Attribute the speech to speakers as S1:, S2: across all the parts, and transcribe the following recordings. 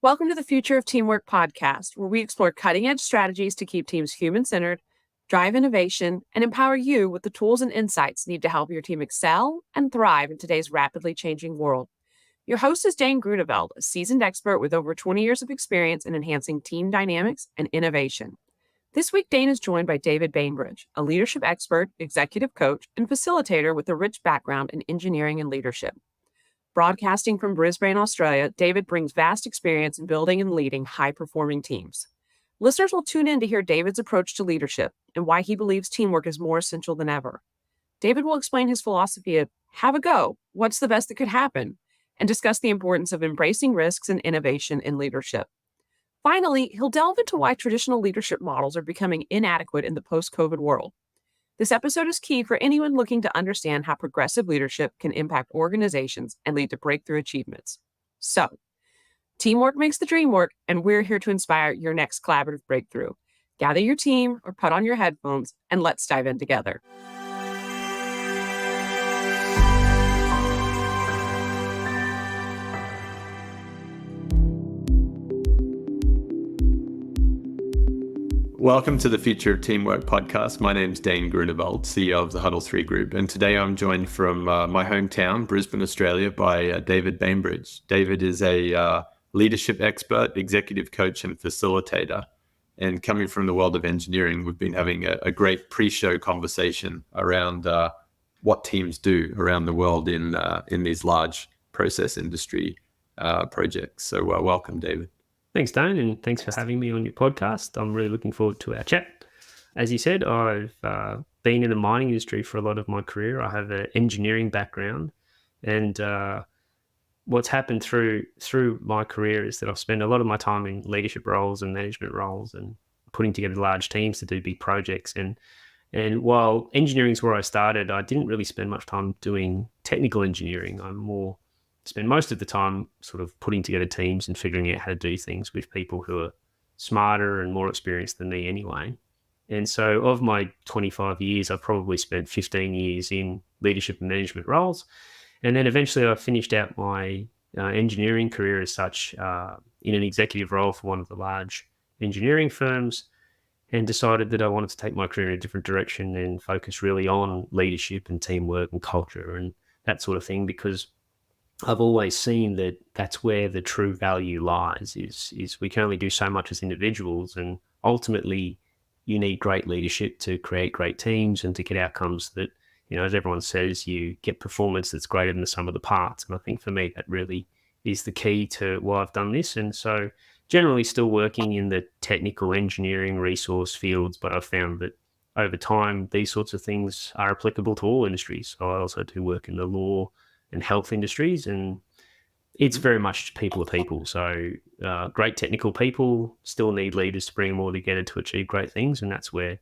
S1: Welcome to the Future of Teamwork podcast, where we explore cutting-edge strategies to keep teams human-centered, drive innovation, and empower you with the tools and insights needed to help your team excel and thrive in today's rapidly changing world. Your host is Dane Groeneveld, a seasoned expert with over 20 years of experience in enhancing team dynamics and innovation. This week, Dane is joined by David Bainbrigge, a leadership expert, executive coach, and facilitator with a rich background in engineering and leadership. Broadcasting from Brisbane, Australia, David brings vast experience in building and leading high-performing teams. Listeners will tune in to hear David's approach to leadership and why he believes teamwork is more essential than ever. David will explain his philosophy of have a go, what's the best that could happen, and discuss the importance of embracing risks and innovation in leadership. Finally, he'll delve into why traditional leadership models are becoming inadequate in the post-COVID world. This episode is key for anyone looking to understand how progressive leadership can impact organizations and lead to breakthrough achievements. So, teamwork makes the dream work, and we're here to inspire your next collaborative breakthrough. Gather your team or put on your headphones, and let's dive in together.
S2: Welcome to the Future of Teamwork podcast. My name's Dane Groeneveld, CEO of the Huddle 3 Group, and today I'm joined from my hometown, Brisbane, Australia, by David Bainbrigge. David is a leadership expert, executive coach, and facilitator. And coming from the world of engineering, we've been having a great pre-show conversation around what teams do around the world in these large process industry projects. So welcome, David.
S3: Thanks, Dane, and thanks for having me on your podcast. I'm really looking forward to our chat. As you said, I've been in the mining industry for a lot of my career. I have an engineering background, and what's happened through my career is that I've spent a lot of my time in leadership roles and management roles and putting together large teams to do big projects. And while engineering is where I started, I didn't really spend much time doing technical engineering. I'm more spend most of the time sort of putting together teams and figuring out how to do things with people who are smarter and more experienced than me anyway. And so of my 25 years, I've probably spent 15 years in leadership and management roles. And then eventually I finished out my engineering career as such in an executive role for one of the large engineering firms, and decided that I wanted to take my career in a different direction and focus really on leadership and teamwork and culture and that sort of thing, because I've always seen that that's where the true value lies, is we can only do so much as individuals, and ultimately you need great leadership to create great teams and to get outcomes that, you know, as everyone says, you get performance that's greater than the sum of the parts. And I think for me, that really is the key to why I've done this. And so generally still working in the technical engineering resource fields, but I've found that over time, these sorts of things are applicable to all industries. So I also do work in the law and health industries, and it's very much people to people. So great technical people still need leaders to bring them all together to achieve great things, and that's where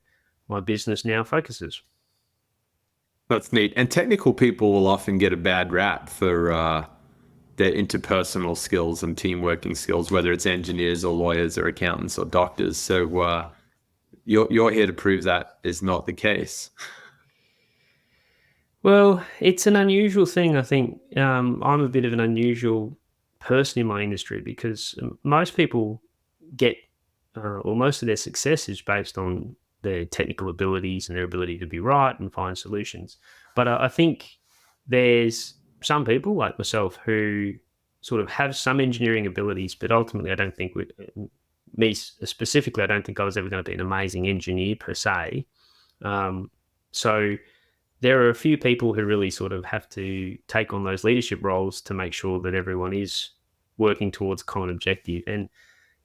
S3: my business now focuses.
S2: That's neat. And technical people will often get a bad rap for their interpersonal skills and team working skills, whether it's engineers or lawyers or accountants or doctors. So you're here to prove that is not the case.
S3: Well, it's an unusual thing, I think. I'm a bit of an unusual person in my industry because most people get, or most of their success is based on their technical abilities and their ability to be right and find solutions. But I think there's some people like myself who sort of have some engineering abilities, but ultimately I don't think, me specifically, I don't think I was ever going to be an amazing engineer per se. So there are a few people who really sort of have to take on those leadership roles to make sure that everyone is working towards a common objective. And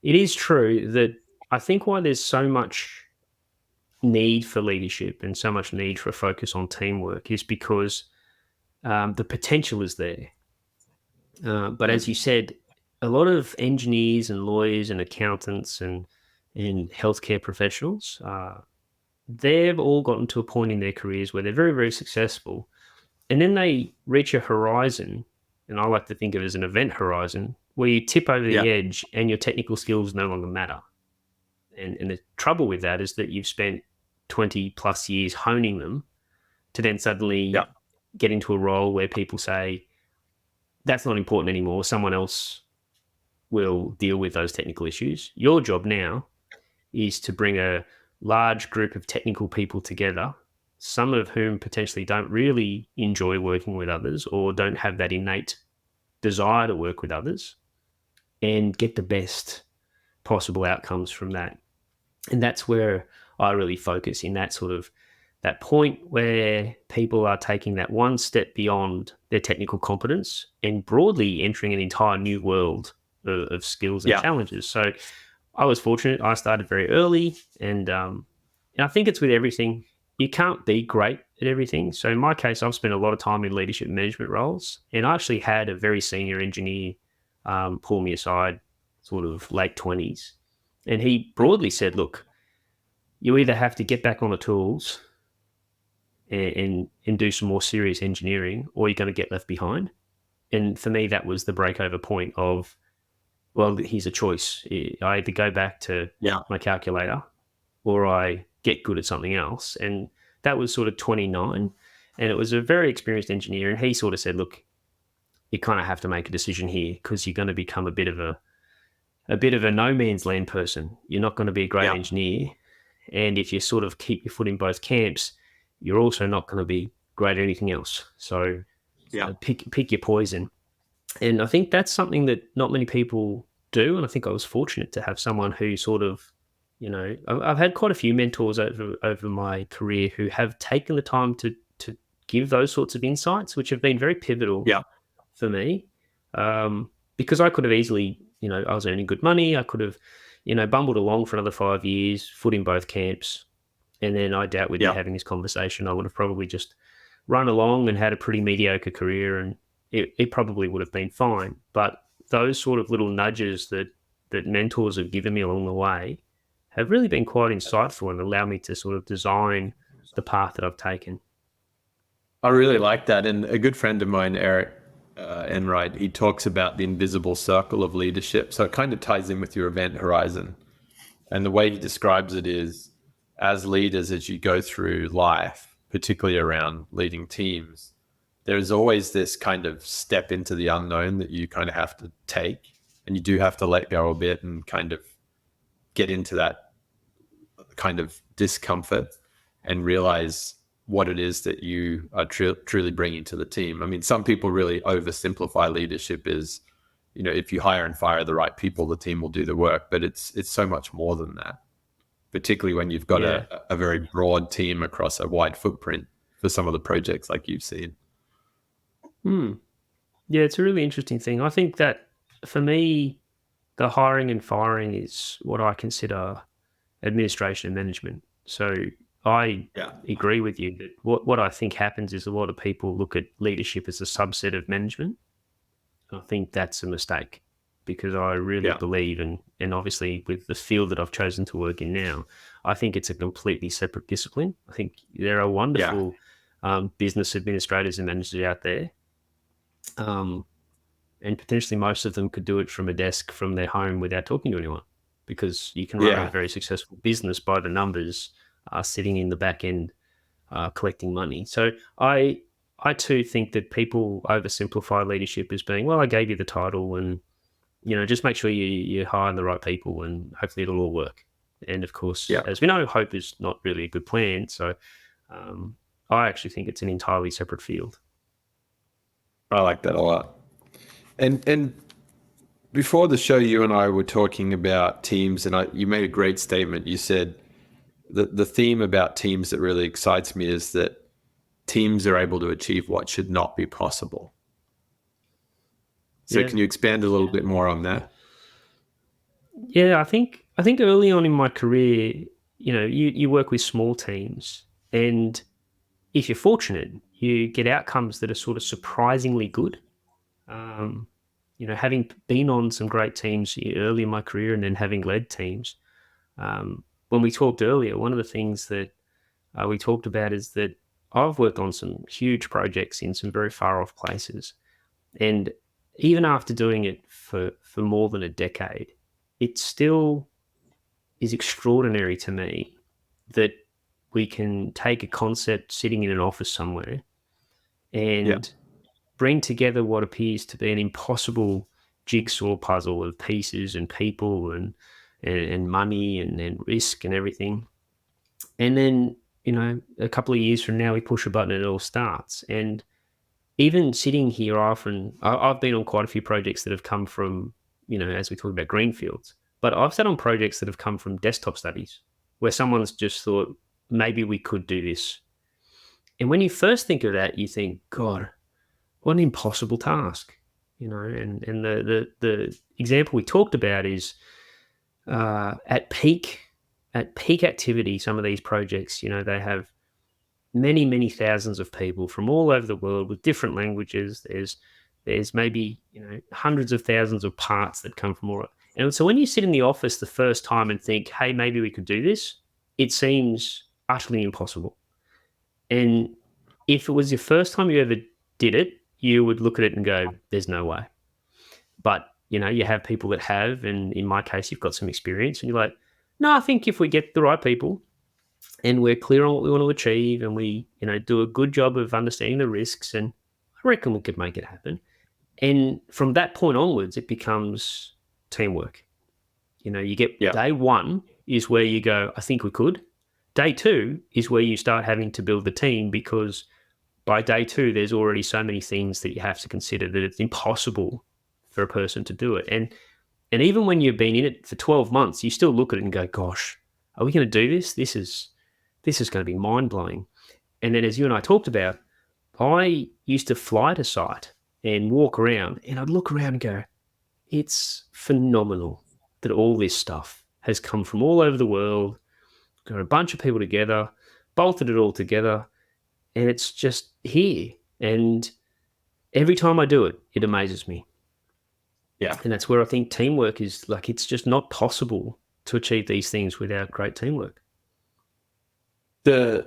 S3: it is true that I think why there's so much need for leadership and so much need for a focus on teamwork is because the potential is there. But as you said, a lot of engineers and lawyers and accountants and healthcare professionals, they've all gotten to a point in their careers where they're very, very successful. And then they reach a horizon, and I like to think of it as an event horizon, where you tip over the edge and your technical skills no longer matter. And the trouble with that is that you've spent 20 plus years honing them to then suddenly get into a role where people say, that's not important anymore. Someone else will deal with those technical issues. Your job now is to bring a large group of technical people together, some of whom potentially don't really enjoy working with others or don't have that innate desire to work with others, and get the best possible outcomes from that. And that's where I really focus, in that sort of that point where people are taking that one step beyond their technical competence and broadly entering an entire new world of skills and challenges. So I was fortunate. I started very early, and I think it's with everything. You can't be great at everything. So in my case, I've spent a lot of time in leadership management roles, and I actually had a very senior engineer pull me aside, sort of late 20s, and he broadly said, "Look, you either have to get back on the tools and do some more serious engineering, or you're going to get left behind." And for me, that was the breakover point of, well, here's a choice. I either go back to my calculator, or I get good at something else. And that was sort of 29. And it was a very experienced engineer. And he sort of said, look, you kind of have to make a decision here, because you're going to become a bit of a no man's land person. You're not going to be a great engineer. And if you sort of keep your foot in both camps, you're also not going to be great at anything else. So pick your poison. And I think that's something that not many people do. And I think I was fortunate to have someone who sort of, I've had quite a few mentors over my career who have taken the time to give those sorts of insights, which have been very pivotal for me. Because I could have easily, I was earning good money. I could have, bumbled along for another 5 years, foot in both camps. And then I doubt with you having this conversation, I would have probably just run along and had a pretty mediocre career, and it probably would have been fine. But those sort of little nudges that mentors have given me along the way have really been quite insightful and allow me to sort of design the path that I've taken.
S2: I really like that. And a good friend of mine, Eric Enright, he talks about the invisible circle of leadership. So it kind of ties in with your event horizon. And the way he describes it is, as leaders, as you go through life, particularly around leading teams, there's always this kind of step into the unknown that you kind of have to take, and you do have to let go a bit and kind of get into that kind of discomfort and realize what it is that you are truly bringing to the team. I mean, some people really oversimplify leadership as, if you hire and fire the right people, the team will do the work. But it's so much more than that, particularly when you've got a very broad team across a wide footprint for some of the projects like you've seen.
S3: Yeah, it's a really interesting thing. I think that for me, the hiring and firing is what I consider administration and management. So I agree with you that what I think happens is a lot of people look at leadership as a subset of management. I think that's a mistake, because I really believe, and obviously with the field that I've chosen to work in now, I think it's a completely separate discipline. I think there are wonderful business administrators and managers out there. And potentially most of them could do it from a desk from their home without talking to anyone, because you can run a very successful business by the numbers, sitting in the back end, collecting money. So I too think that people oversimplify leadership as being, well, I gave you the title, and just make sure you hire the right people and hopefully it'll all work. And of course, as we know, hope is not really a good plan. So I actually think it's an entirely separate field.
S2: I like that a lot. And before the show, you and I were talking about teams, and you made a great statement. You said that the theme about teams that really excites me is that teams are able to achieve what should not be possible. So can you expand a little bit more on that?
S3: Yeah, I think early on in my career, you work with small teams, and if you're fortunate, you get outcomes that are sort of surprisingly good. Having been on some great teams early in my career and then having led teams, when we talked earlier, one of the things that we talked about is that I've worked on some huge projects in some very far off places. And even after doing it for more than a decade, it still is extraordinary to me that we can take a concept sitting in an office somewhere and bring together what appears to be an impossible jigsaw puzzle of pieces and people and money and risk and everything. And then, a couple of years from now, we push a button and it all starts. And even sitting here, I've been on quite a few projects that have come from, as we talk about greenfields, but I've sat on projects that have come from desktop studies where someone's just thought, maybe we could do this. And when you first think of that, you think, God, what an impossible task, and the example we talked about is at peak activity, some of these projects, they have many, many thousands of people from all over the world with different languages. There's maybe, hundreds of thousands of parts that come from all. And so when you sit in the office the first time and think, hey, maybe we could do this, it seems utterly impossible. And if it was your first time you ever did it, you would look at it and go, there's no way. But, you have people that have, and in my case, you've got some experience and you're like, no, I think if we get the right people and we're clear on what we want to achieve and we, do a good job of understanding the risks, and I reckon we could make it happen. And from that point onwards, it becomes teamwork. You get day one is where you go, I think we could. Day two is where you start having to build the team, because by day two, there's already so many things that you have to consider that it's impossible for a person to do it. And even when you've been in it for 12 months, you still look at it and go, gosh, are we going to do this? This is going to be mind-blowing. And then as you and I talked about, I used to fly to site and walk around, and I'd look around and go, it's phenomenal that all this stuff has come from all over the world, got a bunch of people together, bolted it all together, and it's just here. And every time I do it, it amazes me.
S2: Yeah.
S3: And that's where I think teamwork is, like, it's just not possible to achieve these things without great teamwork.
S2: The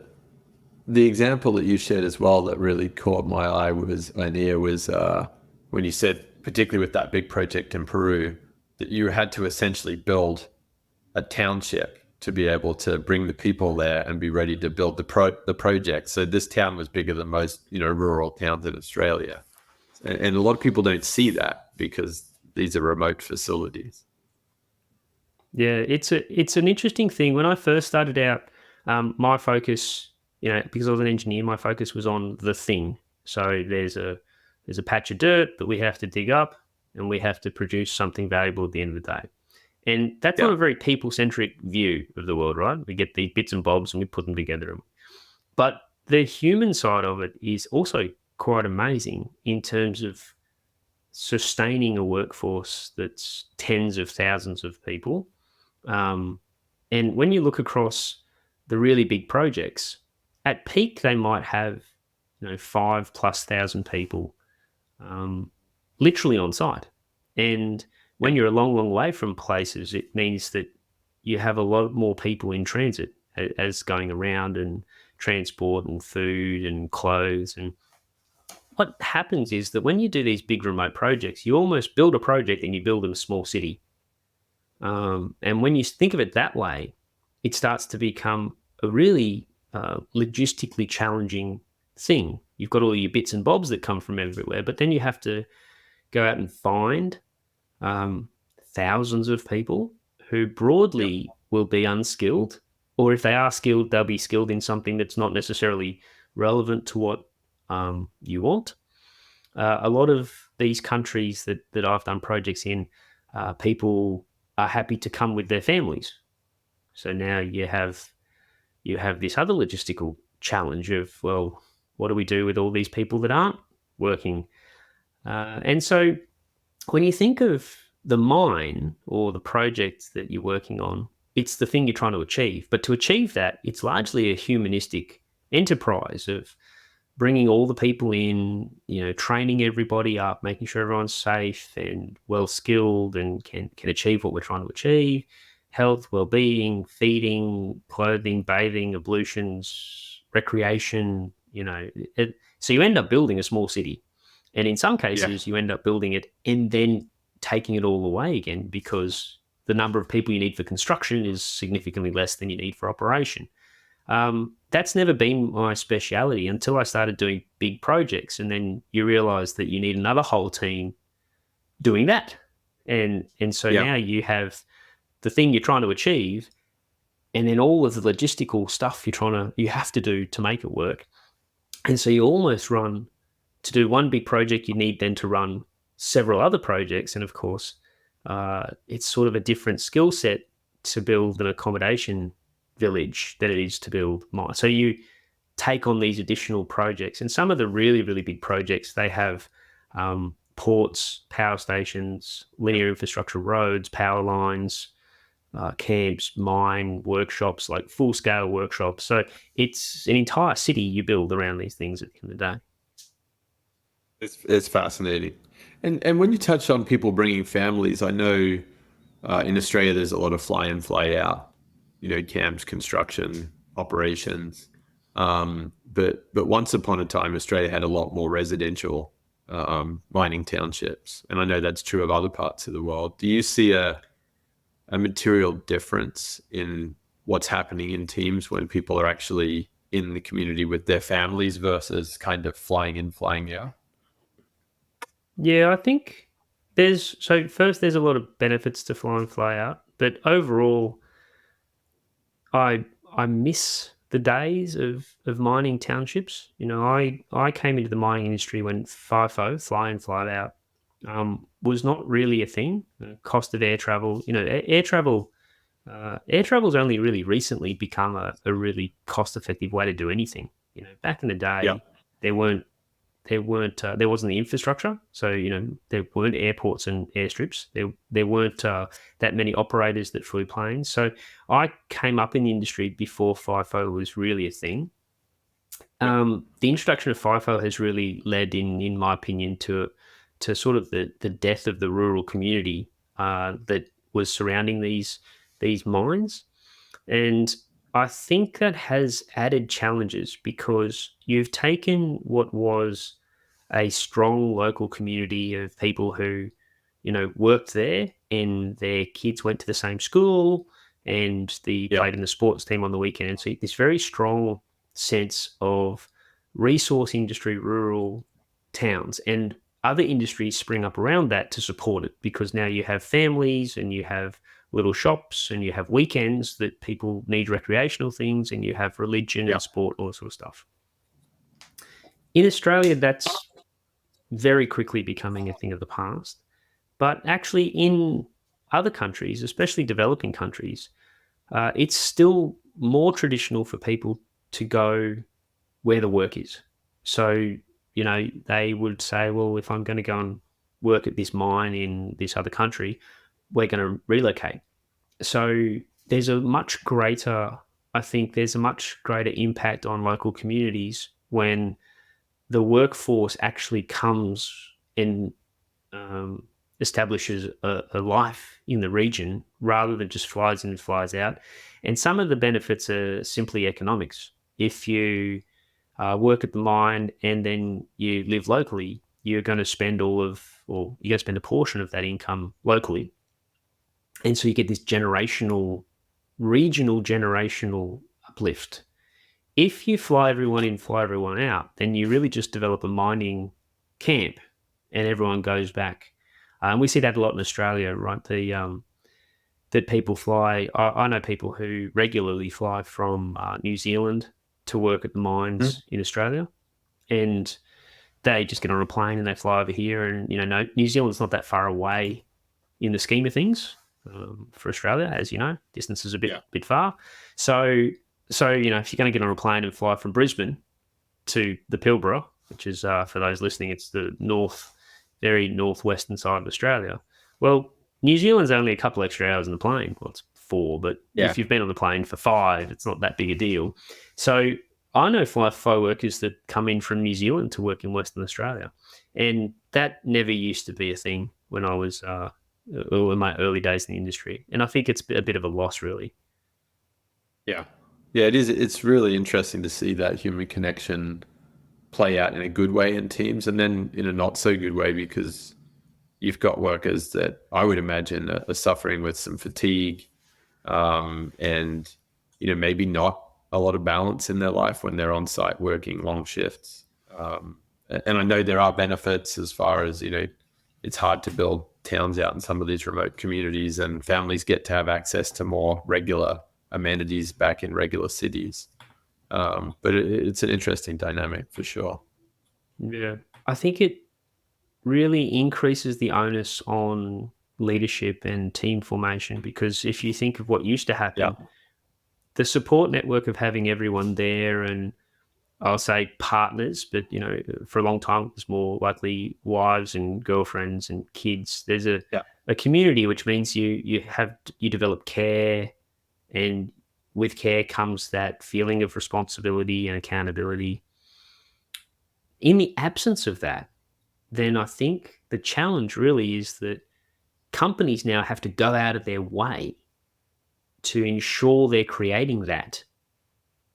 S2: example that you shared as well that really caught my eye was when you said, particularly with that big project in Peru, that you had to essentially build a township to be able to bring the people there and be ready to build the project. So this town was bigger than most, rural towns in Australia. And a lot of people don't see that because these are remote facilities.
S3: Yeah, it's an interesting thing. When I first started out, my focus, because I was an engineer, my focus was on the thing. So there's a patch of dirt that we have to dig up, and we have to produce something valuable at the end of the day. And that's not a very people-centric view of the world, right? We get these bits and bobs and we put them together. But the human side of it is also quite amazing in terms of sustaining a workforce that's tens of thousands of people. And when you look across the really big projects, at peak they might have 5,000+ people literally on site. And when you're a long, long way from places, it means that you have a lot more people in transit as going around, and transport and food and clothes. And what happens is that when you do these big remote projects, you almost build a project and you build in a small city. And when you think of it that way, it starts to become a really logistically challenging thing. You've got all your bits and bobs that come from everywhere, but then you have to go out and find thousands of people who broadly will be unskilled, or if they are skilled, they'll be skilled in something that's not necessarily relevant to what you want. A lot of these countries that I've done projects in, people are happy to come with their families. So now you have this other logistical challenge of, well, what do we do with all these people that aren't working? And so when you think of the mine or the project that you're working on, it's the thing you're trying to achieve. But to achieve that, it's largely a humanistic enterprise of bringing all the people in, training everybody up, making sure everyone's safe and well-skilled and can achieve what we're trying to achieve. Health, well-being, feeding, clothing, bathing, ablutions, recreation, so you end up building a small city. And in some cases, you end up building it and then taking it all away again, because the number of people you need for construction is significantly less than you need for operation. That's never been my speciality until I started doing big projects. And then you realize that you need another whole team doing that. And so
S2: Yeah.
S3: now you have the thing you're trying to achieve, and then all of the logistical stuff you have to do to make it work. And so you almost run to do one big project, you need then to run several other projects. And of course, it's sort of a different skill set to build an accommodation village than it is to build mine. So you take on these additional projects, and some of the really, really big projects, they have ports, power stations, linear infrastructure, roads, power lines, camps, mine, workshops, like full scale workshops. So it's an entire city you build around these things at the end of the day.
S2: It's fascinating. And when you touch on people bringing families, I know in Australia there's a lot of fly in, fly out, camps, construction, operations. But once upon a time, Australia had a lot more residential mining townships, and I know that's true of other parts of the world. Do you see a material difference in what's happening in teams when people are actually in the community with their families versus kind of flying in, flying out?
S3: Yeah, I think first there's a lot of benefits to fly and fly out, but overall, I miss the days of mining townships. I came into the mining industry when FIFO, fly in, fly out, was not really a thing. The cost of air travel, air travel's only really recently become a really cost effective way to do anything. Back in the
S2: Yeah.
S3: day, there weren't there wasn't the infrastructure, so there weren't airports and airstrips. There weren't that many operators that flew planes. So I came up in the industry before FIFO was really a thing. The introduction of FIFO has really led, in my opinion, to sort of the death of the rural community that was surrounding these mines. And I think that has added challenges because you've taken what was a strong local community of people who, worked there and their kids went to the same school and they
S2: Yeah.
S3: played in the sports team on the weekend. And so this very strong sense of resource industry, rural towns, and other industries spring up around that to support it because now you have families and you have little shops and you have weekends that people need recreational things and you have religion
S2: Yeah.
S3: and sport, all that sort of stuff. In Australia, that's very quickly becoming a thing of the past. But actually, in other countries, especially developing countries, it's still more traditional for people to go where the work is. So, they would say, well, if I'm going to go and work at this mine in this other country, we're going to relocate. So there's a much greater, I think there's a much greater impact on local communities when the workforce actually comes and establishes a life in the region rather than just flies in and flies out. And some of the benefits are simply economics. If you work at the mine and then you live locally, you're going to spend you're going to spend a portion of that income locally. And so you get this regional generational uplift. If you fly everyone in, fly everyone out, then you really just develop a mining camp and everyone goes back. And we see that a lot in Australia, right? That people fly. I know people who regularly fly from New Zealand to work at the mines in Australia, and they just get on a plane and they fly over here. And no, New Zealand's not that far away in the scheme of things for Australia, as you know, distance is a bit far. So if you're going to get on a plane and fly from Brisbane to the Pilbara, which is for those listening, it's the very northwestern side of Australia. Well, New Zealand's only a couple extra hours in the plane. Well, it's 4, but if you've been on the plane for 5, it's not that big a deal. So I know FIFO workers that come in from New Zealand to work in Western Australia, and that never used to be a thing when I was in my early days in the industry. And I think it's a bit of a loss, really.
S2: Yeah. Yeah, it is. It's really interesting to see that human connection play out in a good way in teams and then in a not so good way because you've got workers that I would imagine are suffering with some fatigue and, maybe not a lot of balance in their life when they're on site working long shifts. And I know there are benefits as far as, it's hard to build towns out in some of these remote communities, and families get to have access to more regular amenities back in regular cities. But it's an interesting dynamic for sure.
S3: Yeah. I think it really increases the onus on leadership and team formation, because if you think of what used to
S2: Yeah.
S3: happen, the support network of having everyone there, and I'll say partners, but for a long time it was more likely wives and girlfriends and kids. There's
S2: Yeah.
S3: a community, which means you develop care, and with care comes that feeling of responsibility and accountability. In the absence of that, then I think the challenge really is that companies now have to go out of their way to ensure they're creating that,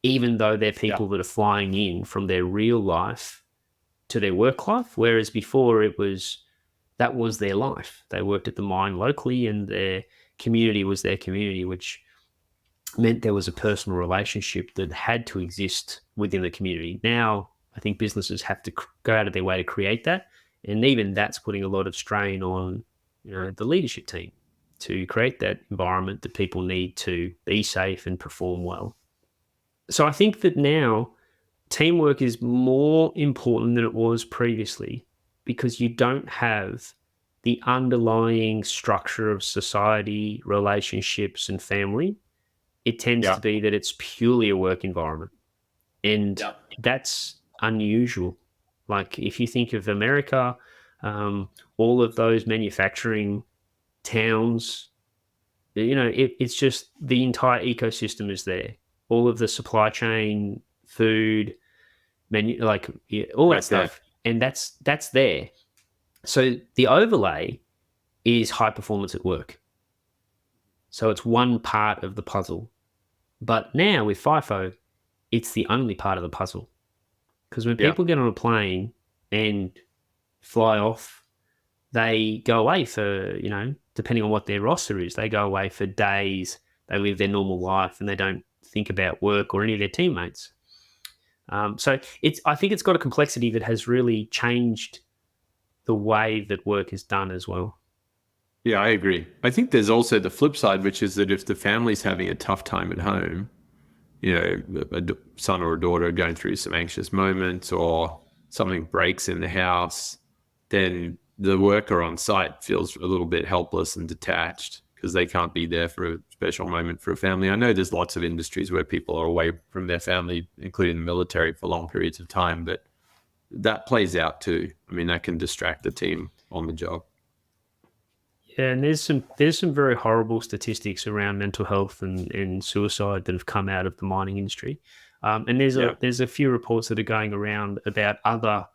S3: even though they're people that are flying in from their real life to their work life. Whereas before that was their life. They worked at the mine locally, and their community was their community, which meant there was a personal relationship that had to exist within the community. Now, I think businesses have to go out of their way to create that. And even that's putting a lot of strain on the leadership team to create that environment that people need to be safe and perform well. So I think that now teamwork is more important than it was previously, because you don't have the underlying structure of society, relationships, and family. It tends to be that it's purely a work environment. And that's unusual. Like if you think of America, all of those manufacturing towns, it's just the entire ecosystem is there. All of the supply chain, food, all that stuff. And that's there. So the overlay is high performance at work. So it's one part of the puzzle. But now with FIFO, it's the only part of the puzzle. Because when people get on a plane and fly off, they go away for, depending on what their roster is, they go away for days, they live their normal life, and they don't think about work or any of their teammates. So I think it's got a complexity that has really changed the way that work is done as well.
S2: Yeah, I agree. I think there's also the flip side, which is that if the family's having a tough time at home, a son or a daughter going through some anxious moments, or something breaks in the house, then the worker on site feels a little bit helpless and detached because they can't be there for a special moment for a family. I know there's lots of industries where people are away from their family, including the military, for long periods of time, but that plays out too. I mean, that can distract the team on the job.
S3: Yeah, and there's some very horrible statistics around mental health and suicide that have come out of the mining industry, and there's a few reports that are going around about other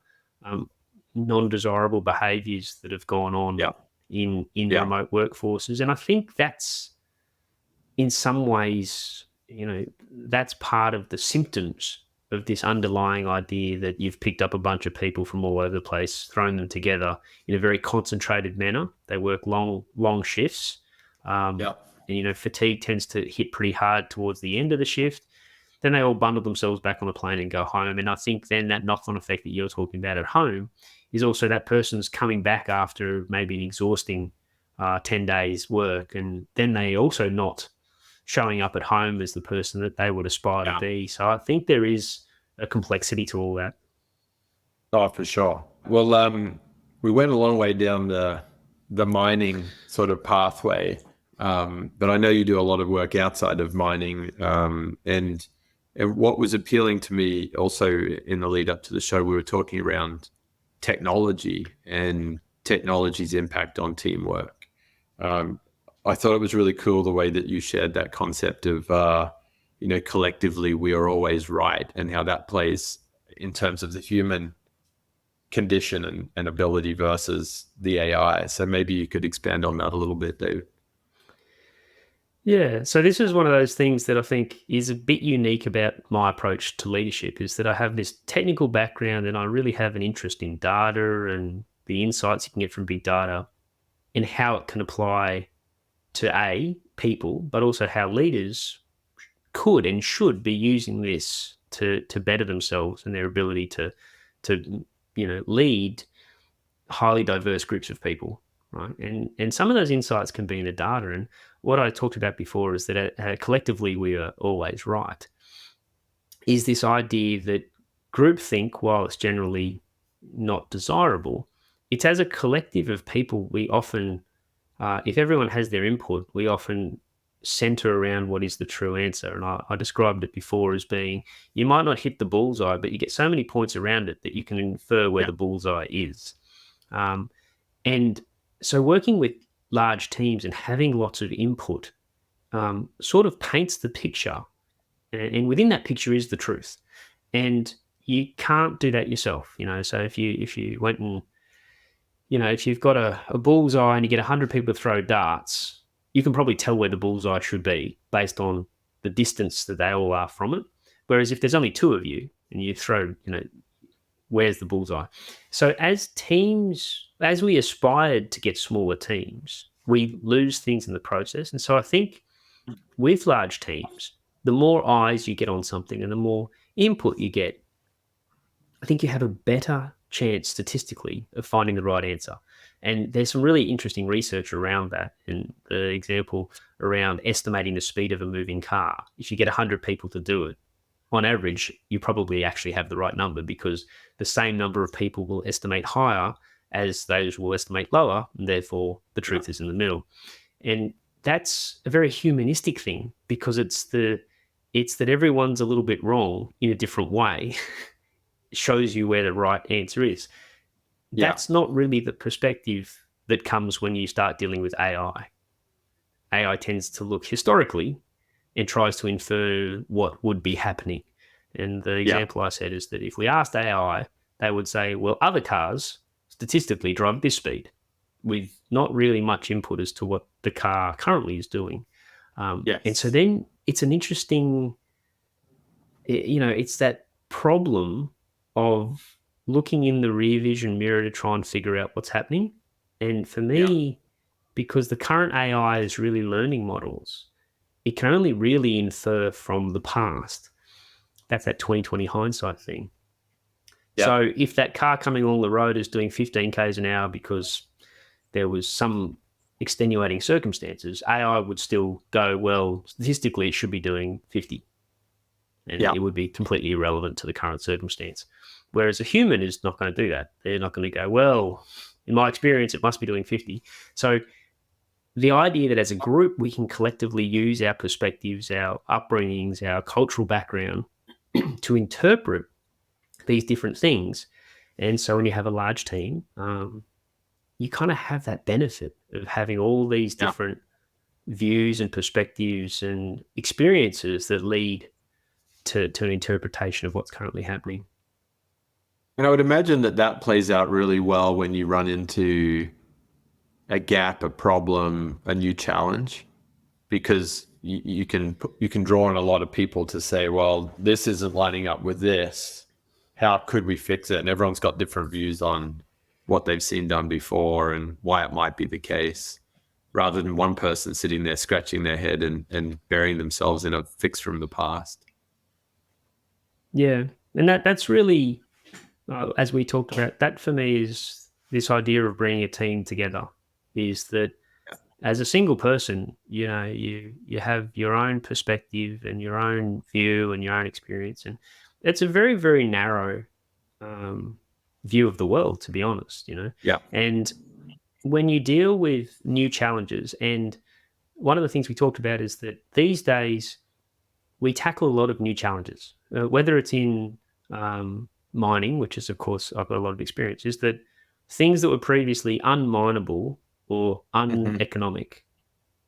S3: non-desirable behaviours that have gone on in remote workforces, and I think that's in some ways that's part of the symptoms of this underlying idea that you've picked up a bunch of people from all over the place, thrown them together in a very concentrated manner. They work long shifts. And, fatigue tends to hit pretty hard towards the end of the shift. Then they all bundle themselves back on the plane and go home. And I think then that knock-on effect that you're talking about at home is also that person's coming back after maybe an exhausting 10 days work. And then they also not showing up at home as the person that they would aspire to be. So I think there is a complexity to all that.
S2: Oh, for sure. Well, we went a long way down the mining sort of pathway, but I know you do a lot of work outside of mining. And what was appealing to me also in the lead up to the show, we were talking around technology and technology's impact on teamwork. I thought it was really cool the way that you shared that concept of, collectively we are always right, and how that plays in terms of the human condition and ability versus the AI. So maybe you could expand on that a little bit, David.
S3: Yeah, so this is one of those things that I think is a bit unique about my approach to leadership, is that I have this technical background and I really have an interest in data and the insights you can get from big data and how it can apply to people, but also how leaders could and should be using this to better themselves and their ability to lead highly diverse groups of people. right? And some of those insights can be in the data. And what I talked about before is that collectively we are always right. Is this idea that groupthink, while it's generally not desirable, it's as a collective of people, we often, if everyone has their input, we often center around what is the true answer. And I described it before as being, you might not hit the bullseye, but you get so many points around it that you can infer where the bullseye is. And so working with large teams and having lots of input sort of paints the picture. And within that picture is the truth. And you can't do that yourself, So if you went and, if you've got a bullseye and you get 100 people to throw darts, you can probably tell where the bullseye should be based on the distance that they all are from it. Whereas if there's only 2 of you and you throw, where's the bullseye? So as teams, as we aspired to get smaller teams, we lose things in the process. And so I think with large teams, the more eyes you get on something and the more input you get, I think you have a better chance statistically of finding the right answer. And there's some really interesting research around that. And the example around estimating the speed of a moving car, if you get 100 people to do it, on average, you probably actually have the right number because the same number of people will estimate higher as those will estimate lower, and therefore the truth is in the middle. And that's a very humanistic thing because it's that everyone's a little bit wrong in a different way. It shows you where the right answer is. That's not really the perspective that comes when you start dealing with AI. AI tends to look historically and tries to infer what would be happening. And the example I said is that if we asked AI, they would say, well, other cars statistically drive at this speed with not really much input as to what the car currently is doing. And so then it's an interesting, it's that problem of looking in the rear vision mirror to try and figure out what's happening. And for me, because the current AI is really learning models, it can only really infer from the past. That's that 20/20 hindsight thing. Yep. So if that car coming along the road is doing 15 k's an hour because there was some extenuating circumstances, AI would still go, well, statistically it should be doing 50. And it would be completely irrelevant to the current circumstance. Whereas a human is not going to do that. They're not going to go, well, in my experience, it must be doing 50. So the idea that as a group, we can collectively use our perspectives, our upbringings, our cultural background to interpret these different things. And so when you have a large team, you kind of have that benefit of having all these different views and perspectives and experiences that lead to an interpretation of what's currently happening.
S2: And I would imagine that plays out really well when you run into a gap, a problem, a new challenge, because you can draw on a lot of people to say, well, this isn't lining up with this. How could we fix it? And everyone's got different views on what they've seen done before and why it might be the case, rather than one person sitting there scratching their head and burying themselves in a fix from the past.
S3: Yeah, and that's really, as we talked about, that for me is this idea of bringing a team together, is that as a single person, you have your own perspective and your own view and your own experience. And it's a very, very narrow view of the world, to be honest,
S2: Yeah.
S3: And when you deal with new challenges, and one of the things we talked about is that these days we tackle a lot of new challenges, whether it's in mining, which is, of course, I've got a lot of experience, is that things that were previously unminable or uneconomic,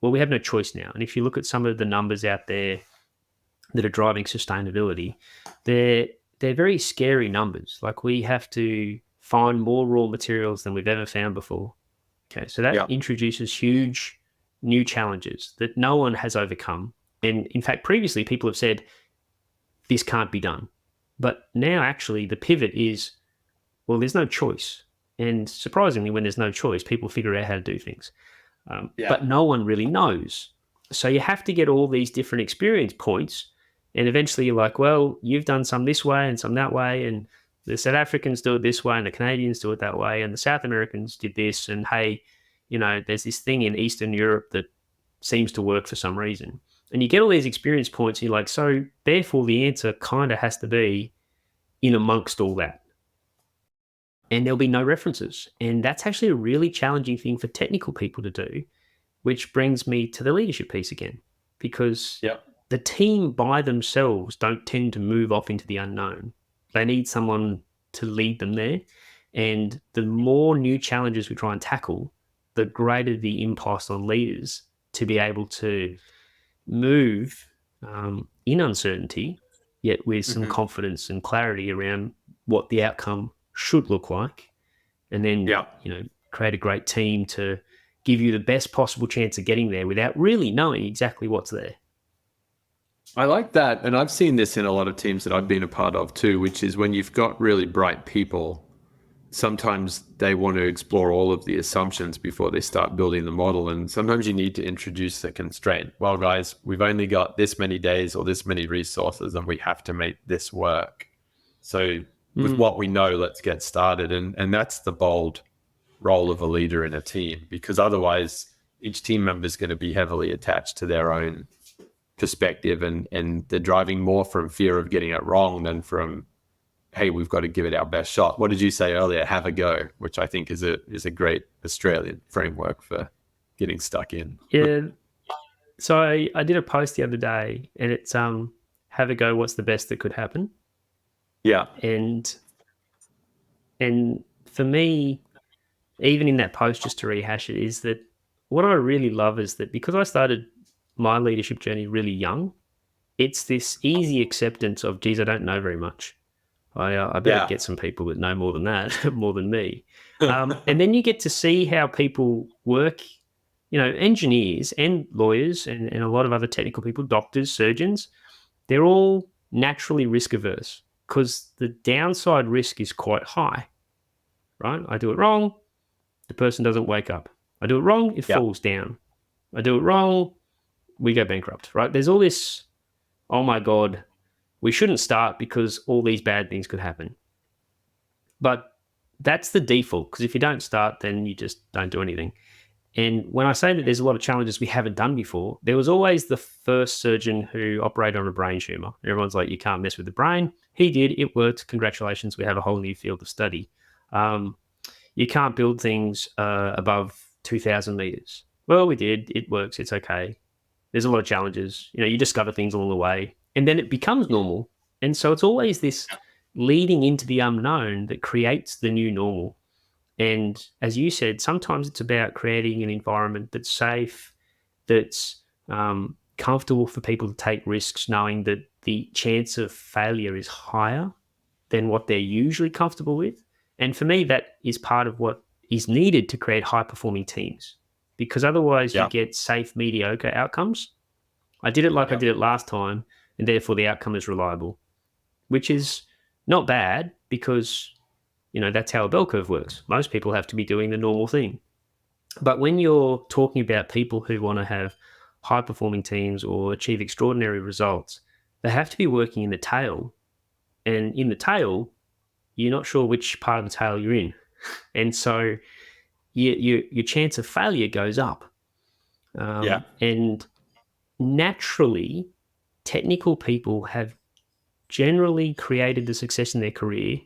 S3: well, we have no choice now. And if you look at some of the numbers out there that are driving sustainability, they're very scary numbers. Like, we have to find more raw materials than we've ever found before. Okay, so that introduces huge new challenges that no one has overcome. And in fact, previously people have said, this can't be done. But now actually the pivot is, well, there's no choice. And surprisingly, when there's no choice, people figure out how to do things. But no one really knows. So you have to get all these different experience points. And eventually you're like, well, you've done some this way and some that way. And the South Africans do it this way and the Canadians do it that way. And the South Americans did this. And hey, there's this thing in Eastern Europe that seems to work for some reason. And you get all these experience points, and you're like, so therefore the answer kind of has to be in amongst all that. And there'll be no references. And that's actually a really challenging thing for technical people to do, which brings me to the leadership piece again, because the team by themselves don't tend to move off into the unknown. They need someone to lead them there. And the more new challenges we try and tackle, the greater the impulse on leaders to be able to move in uncertainty, yet with some confidence and clarity around what the outcome should look like. And then, create a great team to give you the best possible chance of getting there without really knowing exactly what's there.
S2: I like that. And I've seen this in a lot of teams that I've been a part of too, which is when you've got really bright people, sometimes they want to explore all of the assumptions before they start building the model. And sometimes you need to introduce the constraint. Well, guys, we've only got this many days or this many resources, and we have to make this work. So with what we know, let's get started. And that's the bold role of a leader in a team, because otherwise each team member is going to be heavily attached to their own perspective, and they're driving more from fear of getting it wrong than from, hey, we've got to give it our best shot. What did you say earlier? Have a go, which I think is a great Australian framework for getting stuck in.
S3: Yeah. So I did a post the other day, and it's have a go, what's the best that could happen?
S2: Yeah.
S3: And for me, even in that post, just to rehash it, is that what I really love is that because I started my leadership journey really young, it's this easy acceptance of, geez, I don't know very much. I better get some people that know more than that, more than me. And then you get to see how people work, engineers and lawyers and a lot of other technical people, doctors, surgeons, they're all naturally risk averse because the downside risk is quite high, right? I do it wrong, the person doesn't wake up. I do it wrong, it falls down. I do it wrong, we go bankrupt, right? There's all this, oh my God, we shouldn't start because all these bad things could happen. But that's the default, because if you don't start, then you just don't do anything. And when I say that there's a lot of challenges we haven't done before, there was always the first surgeon who operated on a brain tumor. Everyone's like, you can't mess with the brain. He did, it worked. Congratulations, we have a whole new field of study. You can't build things above 2,000 meters. Well, we did, it works, it's okay. There's a lot of challenges. You discover things along the way, and then it becomes normal. And so it's always this leading into the unknown that creates the new normal. And as you said, sometimes it's about creating an environment that's safe, that's comfortable for people to take risks, knowing that the chance of failure is higher than what they're usually comfortable with. And for me, that is part of what is needed to create high-performing teams, because otherwise you get safe, mediocre outcomes. I did it like I did it last time, and therefore the outcome is reliable, which is not bad because, that's how a bell curve works. Most people have to be doing the normal thing. But when you're talking about people who want to have high-performing teams or achieve extraordinary results, they have to be working in the tail. And in the tail, you're not sure which part of the tail you're in. And so your chance of failure goes up. And naturally, technical people have generally created the success in their career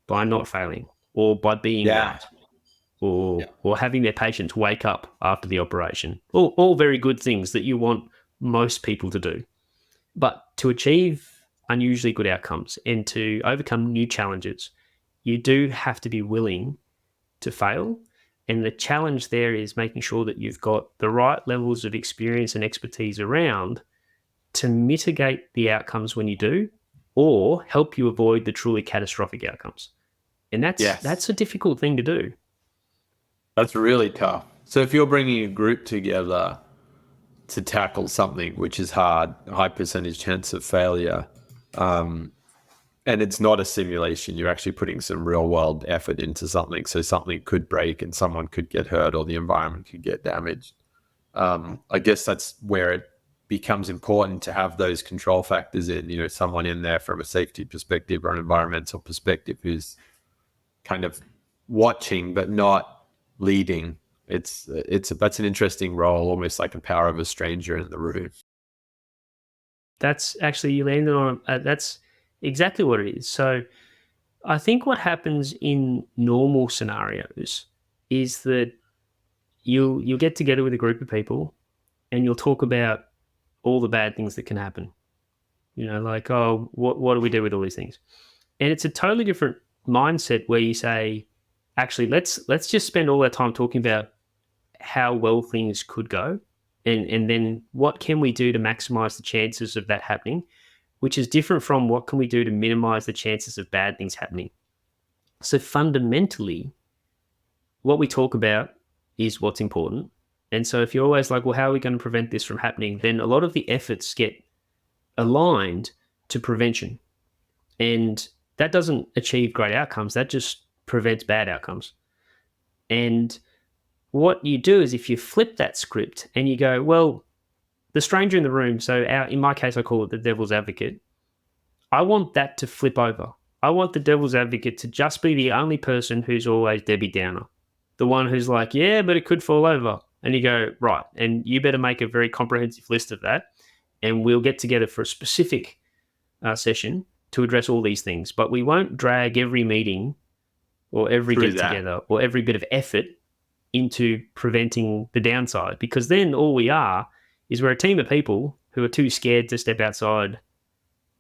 S3: by not failing, or by being right, or having their patients wake up after the operation. All very good things that you want most people to do. But to achieve unusually good outcomes and to overcome new challenges, you do have to be willing to fail. And the challenge there is making sure that you've got the right levels of experience and expertise around to mitigate the outcomes when you do, or help you avoid the truly catastrophic outcomes. And that's a difficult thing to do.
S2: That's really tough. So if you're bringing a group together to tackle something which is hard, high percentage chance of failure, and it's not a simulation, you're actually putting some real world effort into something. So something could break and someone could get hurt, or the environment could get damaged. I guess that's where it becomes important to have those control factors in, someone in there from a safety perspective or an environmental perspective who's kind of watching but not leading, That's an interesting role, almost like the power of a stranger in the room.
S3: That's actually, you landed on that's exactly what it is. So I think what happens in normal scenarios is that you'll get together with a group of people and you'll talk about all the bad things that can happen. Like, oh, what do we do with all these things? And it's a totally different mindset where you say, actually, let's just spend all our time talking about how well things could go, and then what can we do to maximize the chances of that happening, which is different from what can we do to minimize the chances of bad things happening. So fundamentally, what we talk about is what's important. And so if you're always like, well, how are we going to prevent this from happening? Then a lot of the efforts get aligned to prevention. And that doesn't achieve great outcomes. That just prevents bad outcomes. And what you do is if you flip that script and you go, well, the stranger in the room, so in my case, I call it the devil's advocate. I want that to flip over. I want the devil's advocate to just be the only person who's always Debbie Downer. The one who's like, yeah, but it could fall over. And you go, right. And you better make a very comprehensive list of that. And we'll get together for a specific session to address all these things. But we won't drag every meeting or every get together or every bit of effort into preventing the downside, because then all we are is we're a team of people who are too scared to step outside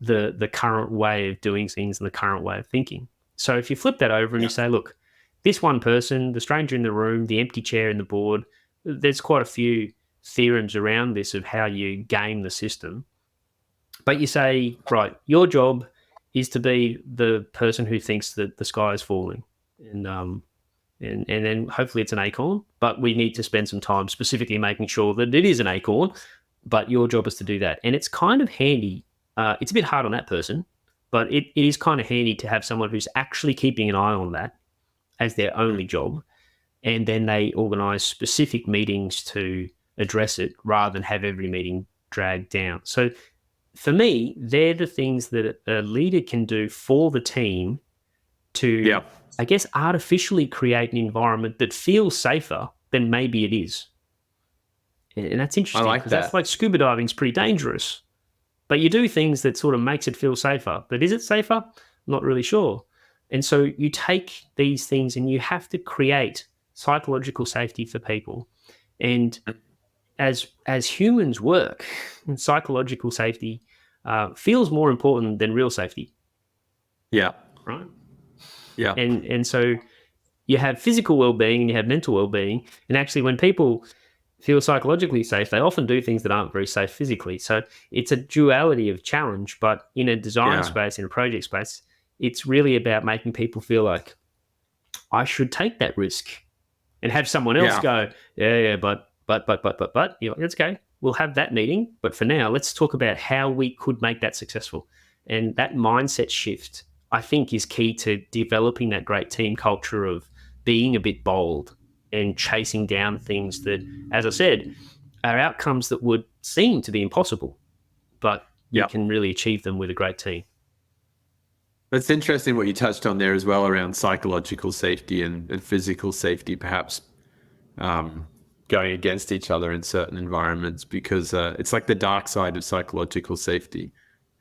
S3: the current way of doing things and the current way of thinking. So if you flip that over and you say, look, this one person, the stranger in the room, the empty chair in the board, there's quite a few theorems around this of how you game the system. But you say, right, your job is to be the person who thinks that the sky is falling. And then hopefully it's an acorn, but we need to spend some time specifically making sure that it is an acorn, but your job is to do that. And it's kind of handy. It's a bit hard on that person, but it is kind of handy to have someone who's actually keeping an eye on that as their only job. And then they organize specific meetings to address it rather than have every meeting dragged down. So for me, they're the things that a leader can do for the team to, I guess, artificially create an environment that feels safer than maybe it is. And that's interesting because that's like scuba diving is pretty dangerous. But you do things that sort of makes it feel safer. But is it safer? Not really sure. And so you take these things and you have to create psychological safety for people. And as humans work, psychological safety feels more important than real safety.
S2: Yeah.
S3: Right?
S2: Yeah.
S3: And so you have physical well-being and you have mental well-being. And actually when people feel psychologically safe, they often do things that aren't very safe physically. So it's a duality of challenge, but in a design space, in a project space, it's really about making people feel like I should take that risk and have someone else go, but you're like, it's okay. We'll have that meeting. But for now, let's talk about how we could make that successful. And that mindset shift, I think, is key to developing that great team culture of being a bit bold and chasing down things that, as I said, are outcomes that would seem to be impossible, but you can really achieve them with a great team.
S2: That's interesting what you touched on there as well around psychological safety and physical safety, perhaps going against each other in certain environments, because it's like the dark side of psychological safety.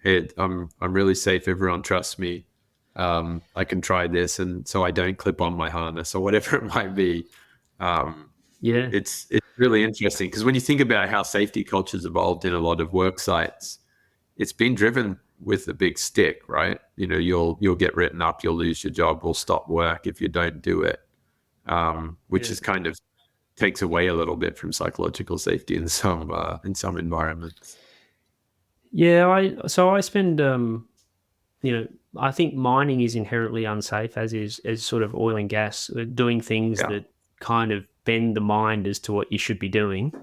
S2: I'm really safe. Everyone trusts me. I can try this, and so I don't clip on my harness or whatever it might be. It's really interesting because when you think about how safety culture's evolved in a lot of work sites, it's been driven with a big stick, right? You'll get written up, you'll lose your job, we'll stop work if you don't do it, which is kind of takes away a little bit from psychological safety in some environments.
S3: So I spend I think mining is inherently unsafe, as sort of oil and gas, doing things that kind of bend the mind as to what you should be doing.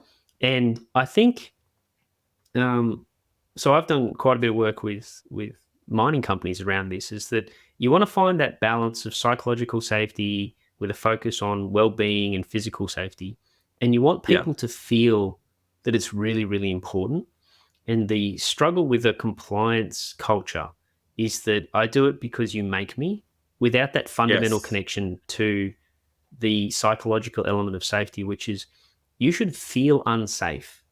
S3: And I think so I've done quite a bit of work with mining companies around this, is that you want to find that balance of psychological safety with a focus on well-being and physical safety. And you want people to feel that it's really, really important. And the struggle with a compliance culture is that I do it because you make me, without that fundamental connection to the psychological element of safety, which is you should feel unsafe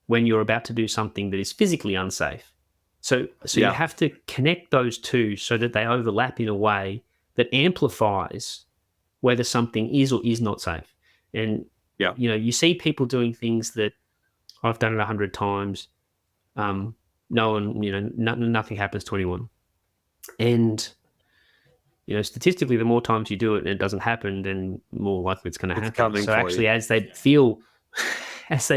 S3: when you're about to do something that is physically unsafe. So you have to connect those two so that they overlap in a way that amplifies whether something is or is not safe. And you see people doing things that I've done it 100 times. No one, nothing happens to anyone. And statistically, the more times you do it and it doesn't happen, then more likely it's going to happen. So actually, as they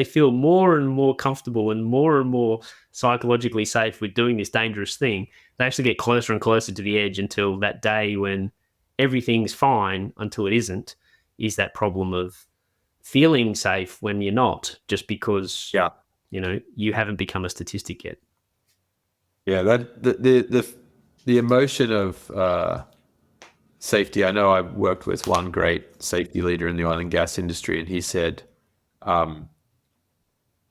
S3: feel more and more comfortable and more psychologically safe with doing this dangerous thing, they actually get closer and closer to the edge until that day when everything's fine until it isn't, is that problem of feeling safe when you're not, just because you haven't become a statistic yet.
S2: Yeah, that the emotion of safety. I know I worked with one great safety leader in the oil and gas industry, and he said,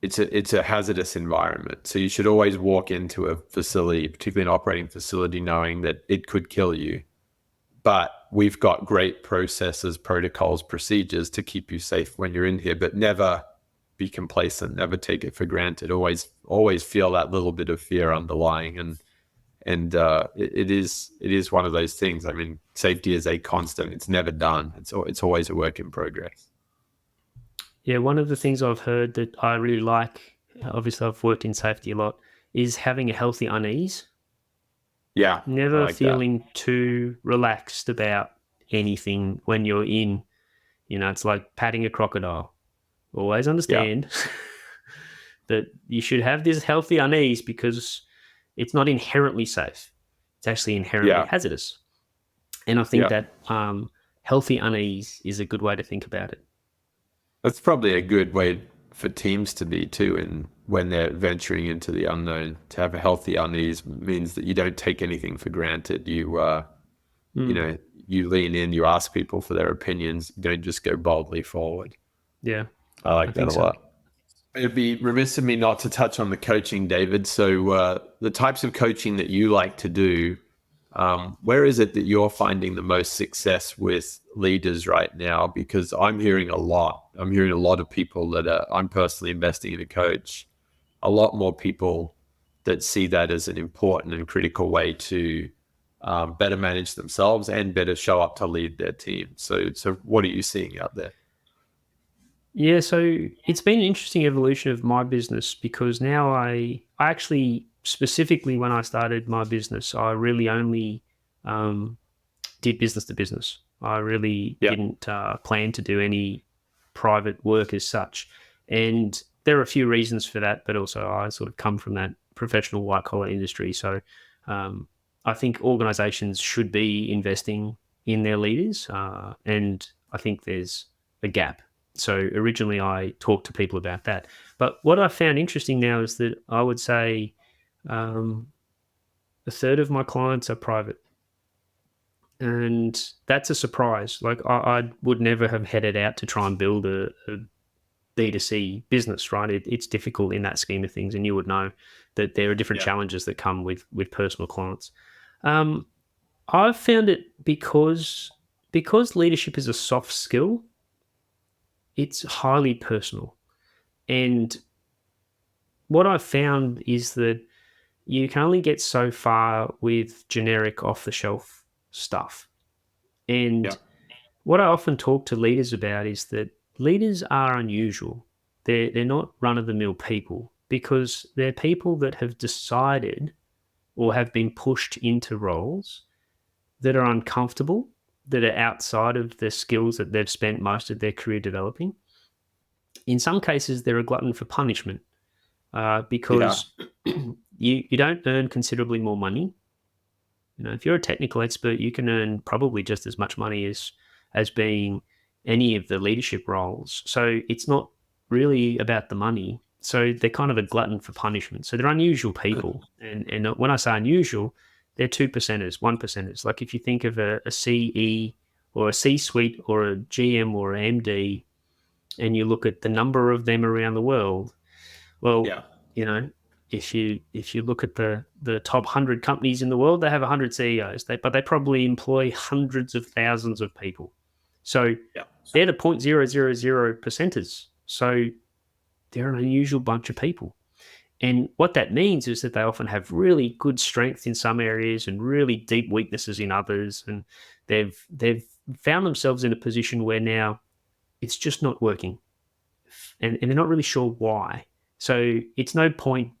S2: it's a hazardous environment. So you should always walk into a facility, particularly an operating facility, knowing that it could kill you. But we've got great processes, protocols, procedures to keep you safe when you're in here, but never be complacent, never take it for granted. Always feel that little bit of fear underlying. And it is one of those things. I mean, safety is a constant. It's never done. It's always a work in progress.
S3: Yeah, one of the things I've heard that I really like, obviously I've worked in safety a lot, is having a healthy unease.
S2: Yeah.
S3: Never feeling too relaxed about anything when you're in, it's like patting a crocodile. Always understand that you should have this healthy unease because it's not inherently safe. It's actually inherently hazardous. And I think that healthy unease is a good way to think about it.
S2: That's probably a good way for teams to be too, and when they're venturing into the unknown. To have a healthy unease means that you don't take anything for granted. You you lean in, you ask people for their opinions, you don't just go boldly forward.
S3: Yeah.
S2: I like that a lot. It'd be remiss of me not to touch on the coaching, David. So the types of coaching that you like to do, where is it that you're finding the most success with leaders right now? Because I'm hearing a lot of people that I'm personally investing in a coach, a lot more people that see that as an important and critical way to better manage themselves and better show up to lead their team. So what are you seeing out there?
S3: Yeah, so it's been an interesting evolution of my business, because now I actually, specifically when I started my business, I really only did business to business. I really didn't plan to do any private work as such. And there are a few reasons for that, but also I sort of come from that professional white collar industry. So I think organizations should be investing in their leaders, and I think there's a gap. So originally I talked to people about that. But what I found interesting now is that I would say a third of my clients are private. And that's a surprise. Like I would never have headed out to try and build a B2C business, right? It's difficult in that scheme of things. And you would know that there are different challenges that come with personal clients. I've found it because leadership is a soft skill, it's highly personal. And what I've found is that you can only get so far with generic off-the-shelf stuff. And what I often talk to leaders about is that leaders are unusual. They're not run-of-the-mill people, because they're people that have decided or have been pushed into roles that are uncomfortable, that are outside of the skills that they've spent most of their career developing. In some cases, they're a glutton for punishment, because you don't earn considerably more money. If you're a technical expert, you can earn probably just as much money as being any of the leadership roles. So it's not really about the money. So they're kind of a glutton for punishment. So they're unusual people. And when I say unusual, they're 2%ers, 1%ers. Like if you think of a CE or a C-suite or a GM or an MD, and you look at the number of them around the world, well, if you look at the top 100 companies in the world, they have 100 CEOs, but they probably employ hundreds of thousands of people. So they're the 0.000 percenters. So they're an unusual bunch of people. And what that means is that they often have really good strength in some areas and really deep weaknesses in others. And they've found themselves in a position where now it's just not working. And they're not really sure why. So it's no point,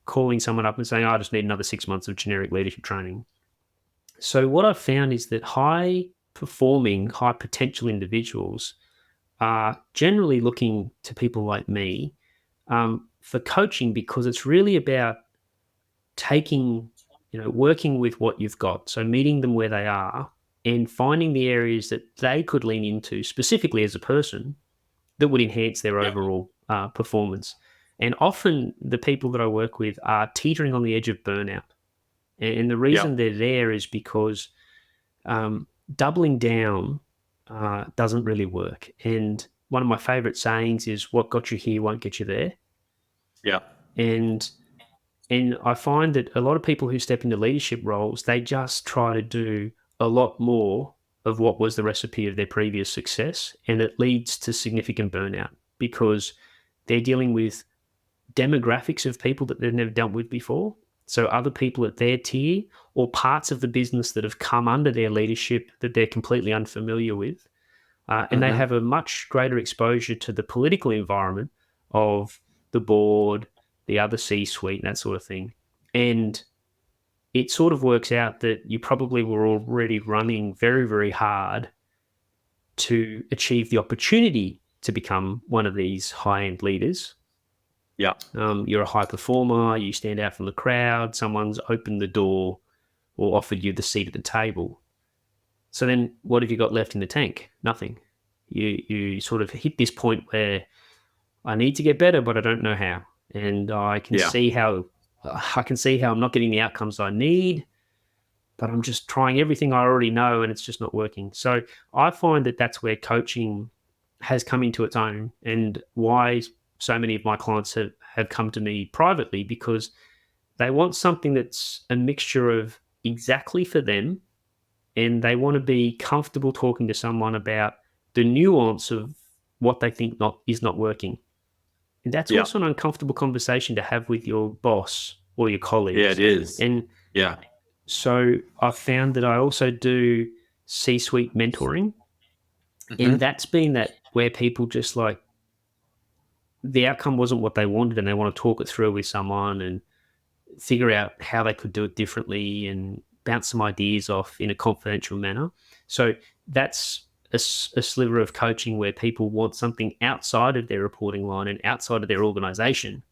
S3: calling someone up and saying, I just need another 6 months of generic leadership training. So what I've found is that high performing, high potential individuals are generally looking to people like me for coaching, because it's really about working with what you've got. So meeting them where they are and finding the areas that they could lean into specifically as a person that would enhance their overall performance. And often the people that I work with are teetering on the edge of burnout. And the reason they're there is because doubling down doesn't really work. And one of my favorite sayings is, what got you here won't get you there.
S2: Yeah.
S3: And I find that a lot of people who step into leadership roles, they just try to do a lot more of what was the recipe of their previous success. And it leads to significant burnout because they're dealing with demographics of people that they've never dealt with before. So other people at their tier or parts of the business that have come under their leadership that they're completely unfamiliar with. And they have a much greater exposure to the political environment of the board, the other C-suite, and that sort of thing. And it sort of works out that you probably were already running very, very hard to achieve the opportunity to become one of these high-end leaders.
S2: Yeah.
S3: You're a high performer, you stand out from the crowd, someone's opened the door or offered you the seat at the table. So then what have you got left in the tank? Nothing. You sort of hit this point where I need to get better, but I don't know how. And I can see how I'm not getting the outcomes I need, but I'm just trying everything I already know and it's just not working. So I find that that's where coaching has come into its own, and why so many of my clients have come to me privately, because they want something that's a mixture of exactly for them, and they want to be comfortable talking to someone about the nuance of what they think is not working. And that's also an uncomfortable conversation to have with your boss or your colleagues.
S2: Yeah, it is.
S3: And so I've found that I also do C-suite mentoring. And that's been that where people just like, the outcome wasn't what they wanted and they want to talk it through with someone and figure out how they could do it differently and bounce some ideas off in a confidential manner. So that's a sliver of coaching where people want something outside of their reporting line and outside of their organization.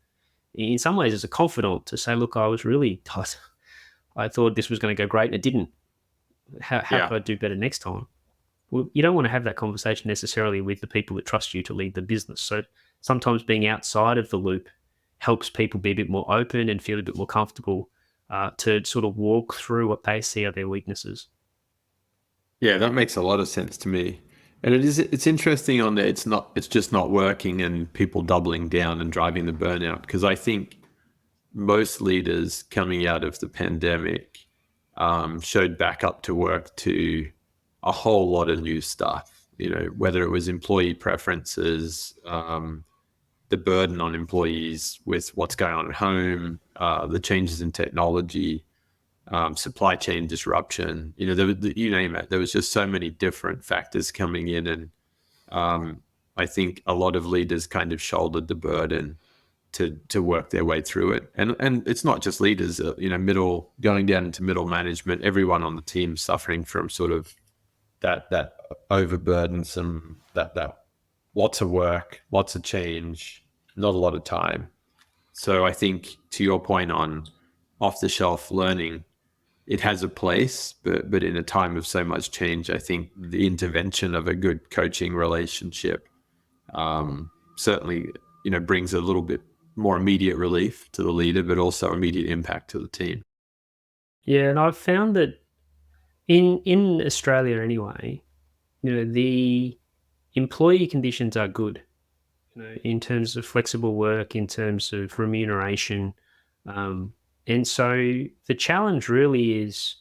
S3: In some ways, as a confidant to say, look, I was really tight. I thought this was going to go great and it didn't. How could I do better next time? Well, you don't want to have that conversation necessarily with the people that trust you to lead the business. So sometimes being outside of the loop helps people be a bit more open and feel a bit more comfortable to sort of walk through what they see are their weaknesses.
S2: Yeah, that makes a lot of sense to me. And it's interesting on that it's just not working and people doubling down and driving the burnout, because I think most leaders coming out of the pandemic showed back up to work to a whole lot of new stuff, whether it was employee preferences, the burden on employees with what's going on at home, the changes in technology, supply chain disruption, you name it. There was just so many different factors coming in, and I think a lot of leaders kind of shouldered the burden to work their way through it. And it's not just leaders, going down into middle management, everyone on the team suffering from sort of that overburdensome, that lots of work, lots of change, not a lot of time. So I think, to your point on off-the-shelf learning, it has a place, but in a time of so much change, I think the intervention of a good coaching relationship certainly, brings a little bit more immediate relief to the leader, but also immediate impact to the team.
S3: Yeah, and I've found that in Australia anyway, the employee conditions are good, in terms of flexible work, in terms of remuneration. And so the challenge really is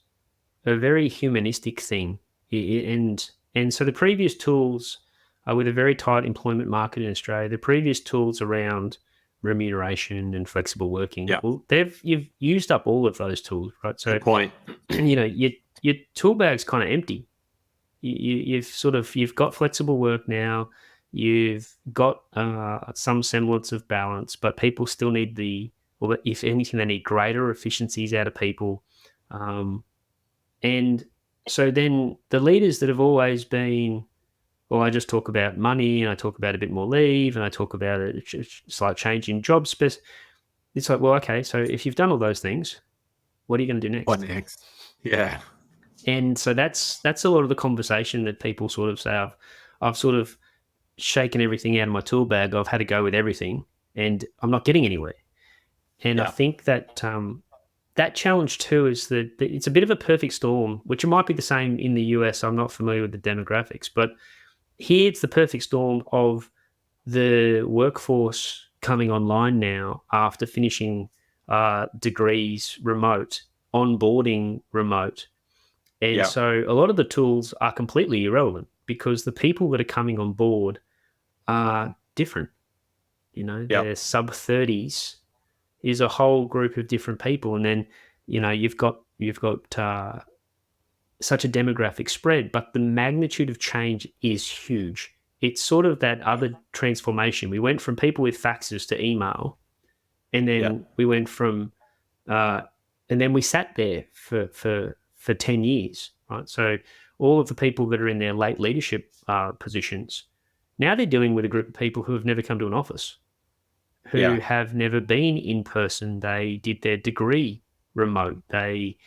S3: a very humanistic thing. And And so the previous tools, with a very tight employment market in Australia, the previous tools around remuneration and flexible working, well, you've used up all of those tools, right? So,
S2: Good point.
S3: Your tool bag's kind of empty. You've got flexible work now. You've got some semblance of balance, but people still need if anything, they need greater efficiencies out of people. And so then the leaders that have always been, well, I just talk about money and I talk about a bit more leave and I talk about a slight change in job space. It's like, well, okay, so if you've done all those things, what are you going to do next?
S2: What next? Yeah.
S3: And so that's a lot of the conversation that people sort of say, I've sort of shaken everything out of my tool bag. I've had to go with everything and I'm not getting anywhere. And I think that that challenge too is that it's a bit of a perfect storm, which it might be the same in the US. I'm not familiar with the demographics, but here it's the perfect storm of the workforce coming online now after finishing degrees remote, onboarding remote. And so a lot of the tools are completely irrelevant because the people that are coming on board are different. They're sub 30s is a whole group of different people. And then, you've got such a demographic spread, but the magnitude of change is huge. It's sort of that other transformation. We went from people with faxes to email, and then we went from, and then we sat there for 10 years, right? So all of the people that are in their late leadership positions, now they're dealing with a group of people who have never come to an office, who have never been in person. They did their degree remote. They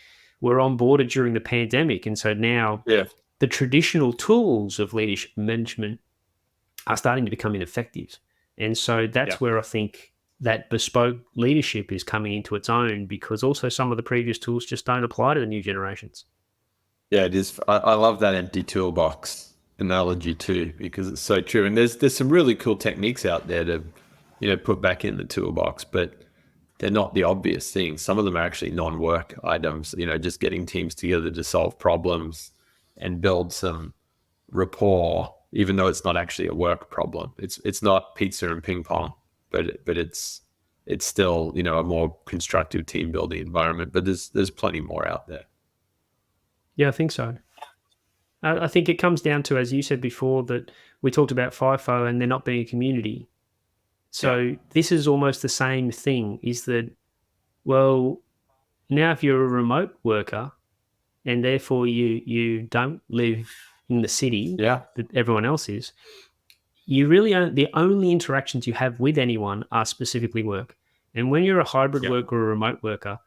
S3: were onboarded during the pandemic. And so now the traditional tools of leadership management are starting to become ineffective. And so that's where I think that bespoke leadership is coming into its own, because also some of the previous tools just don't apply to the new generations.
S2: Yeah, it is. I love that empty toolbox analogy too, because it's so true. And there's some really cool techniques out there to, put back in the toolbox, but they're not the obvious things. Some of them are actually non-work items, just getting teams together to solve problems and build some rapport, even though it's not actually a work problem. It's not pizza and ping pong, but it's still, a more constructive team building environment. But there's plenty more out there.
S3: Yeah, I think so. I think it comes down to, as you said before, that we talked about FIFO and there not being a community. So this is almost the same thing, is that, well, now if you're a remote worker and therefore you don't live in the city that everyone else is, you really the only interactions you have with anyone are specifically work. And when you're a hybrid worker or a remote worker,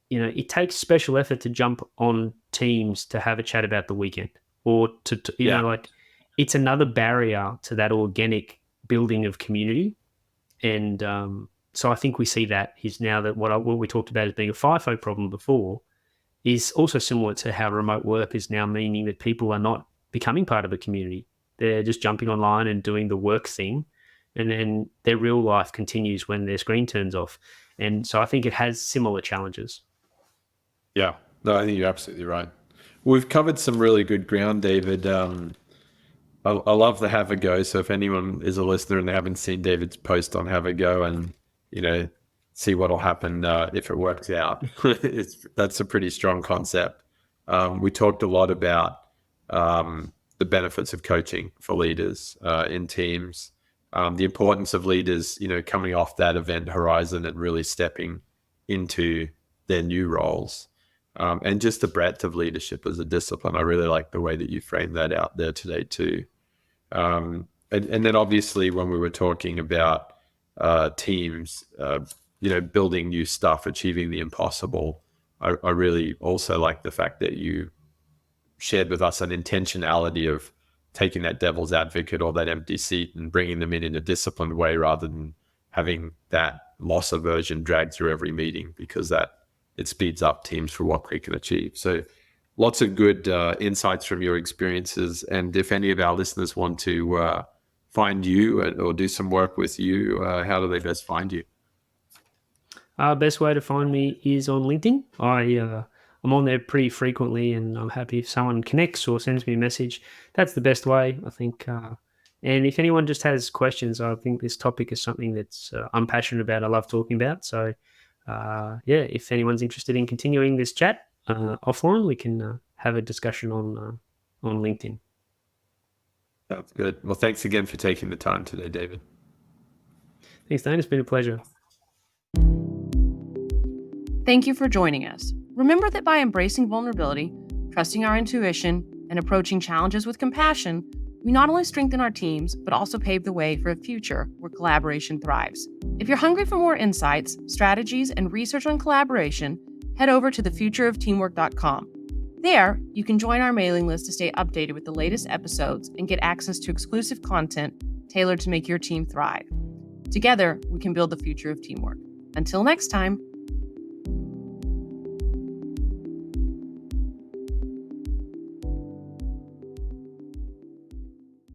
S3: it takes special effort to jump on Teams to have a chat about the weekend, or to like, it's another barrier to that organic building of community. And so I think we see that is now that what we talked about as being a FIFO problem before is also similar to how remote work is now meaning that people are not becoming part of a community. They're just jumping online and doing the work thing, and then their real life continues when their screen turns off. And so I think it has similar challenges.
S2: Yeah, no, I think you're absolutely right. We've covered some really good ground, David. I love the Have a Go. So if anyone is a listener and they haven't seen David's post on Have a Go, and see what'll happen if it works out, that's a pretty strong concept. We talked a lot about the benefits of coaching for leaders in teams, the importance of leaders, coming off that event horizon and really stepping into their new roles. And just the breadth of leadership as a discipline. I really like the way that you framed that out there today too. And then obviously when we were talking about teams, building new stuff, achieving the impossible, I really also like the fact that you shared with us an intentionality of taking that devil's advocate or that empty seat and bringing them in a disciplined way, rather than having that loss aversion dragged through every meeting, because it speeds up teams for what they can achieve. So lots of good insights from your experiences. And if any of our listeners want to find you or do some work with you, how do they best find you?
S3: Best way to find me is on LinkedIn. I'm on there pretty frequently, and I'm happy if someone connects or sends me a message. That's the best way, I think. And if anyone just has questions, I think this topic is something that's I'm passionate about. I love talking about. So, if anyone's interested in continuing this chat offline, we can have a discussion on LinkedIn.
S2: Sounds good. Well, thanks again for taking the time today, David.
S3: Thanks, Dane. It's been a pleasure.
S1: Thank you for joining us. Remember that by embracing vulnerability, trusting our intuition, and approaching challenges with compassion, we not only strengthen our teams, but also pave the way for a future where collaboration thrives. If you're hungry for more insights, strategies, and research on collaboration, head over to thefutureofteamwork.com. There, you can join our mailing list to stay updated with the latest episodes and get access to exclusive content tailored to make your team thrive. Together, we can build the future of teamwork. Until next time.